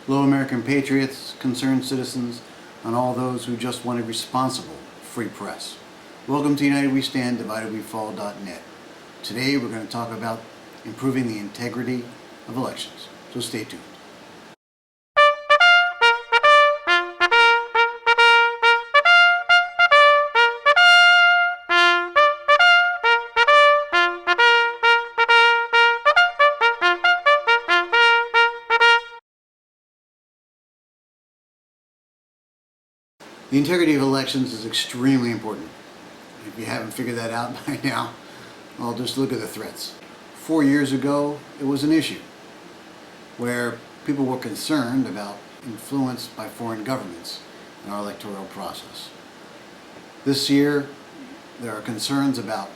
Hello American patriots, concerned citizens, and all those who just want a responsible, free press. Welcome to United We Stand, DividedWeFall.net. Today we're going to talk about improving the integrity of elections, so stay tuned. The integrity of elections is extremely important. If you haven't figured that out by now, well, just look at the threats. 4 years ago, it was an issue where people were concerned about influence by foreign governments in our electoral process. This year, there are concerns about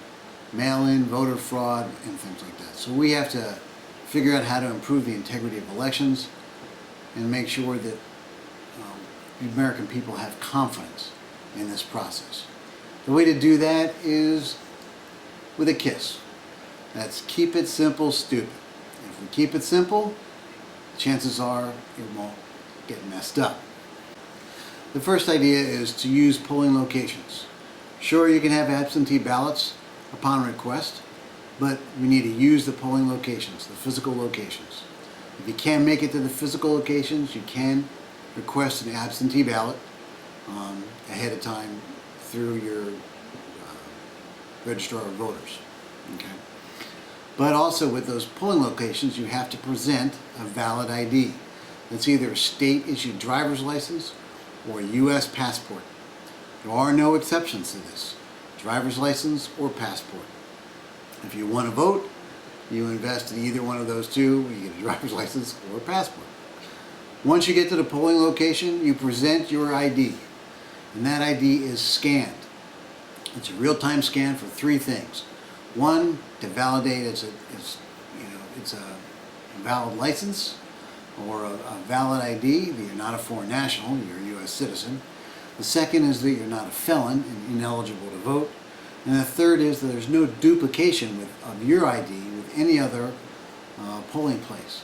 mail-in voter fraud and things like that. So we have to figure out how to improve the integrity of elections and make sure that the American people have confidence in this process. The way to do that is with a KISS. That's keep it simple, stupid. If we keep it simple, chances are it won't get messed up. The first idea is to use polling locations. Sure, you can have absentee ballots upon request, but we need to use the polling locations, the physical locations. If you can't make it to the physical locations, you can request an absentee ballot ahead of time through your registrar of voters. Okay. But also with those polling locations, you have to present a valid ID. That's either a state-issued driver's license or a U.S. passport. There are no exceptions to this, driver's license or passport. If you want to vote, you invest in either one of those two, you get a driver's license or a passport. Once you get to the polling location, you present your ID, and that ID is scanned. It's a real-time scan for three things. One, to validate it's a valid license or a valid ID, that you're not a foreign national, you're a U.S. citizen. The second is that you're not a felon and ineligible to vote. And the third is that there's no duplication of your ID with any other polling place.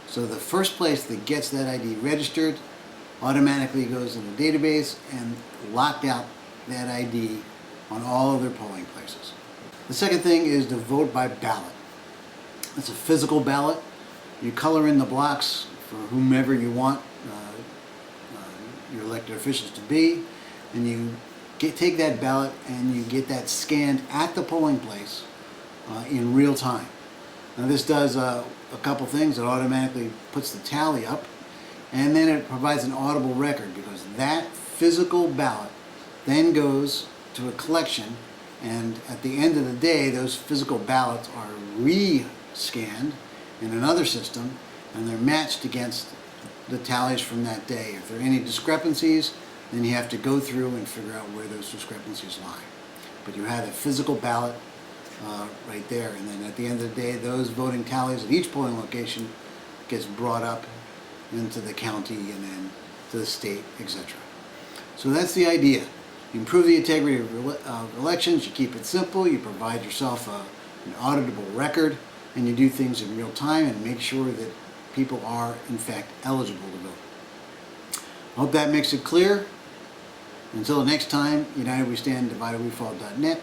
So the first place that gets that ID registered automatically goes in the database and locked out that ID on all other polling places. The second thing is to vote by ballot. It's a physical ballot. You color in the blocks for whomever you want your elected officials to be, and you take that ballot and you get that scanned at the polling place in real time. Now this does a couple things. It automatically puts the tally up, and then it provides an audible record, because that physical ballot then goes to a collection, and at the end of the day those physical ballots are re-scanned in another system, and they're matched against the tallies from that day. If there are any discrepancies, then you have to go through and figure out where those discrepancies lie. But you have a physical ballot right there, and then at the end of the day those voting tallies at each polling location gets brought up into the county and then to the state, etc. So that's the idea. You improve the integrity of elections, you keep it simple, you provide yourself an auditable record, and you do things in real time and make sure that people are in fact eligible to vote. I hope that makes it clear. Until the next time, United We Stand, DividedWeFall.net.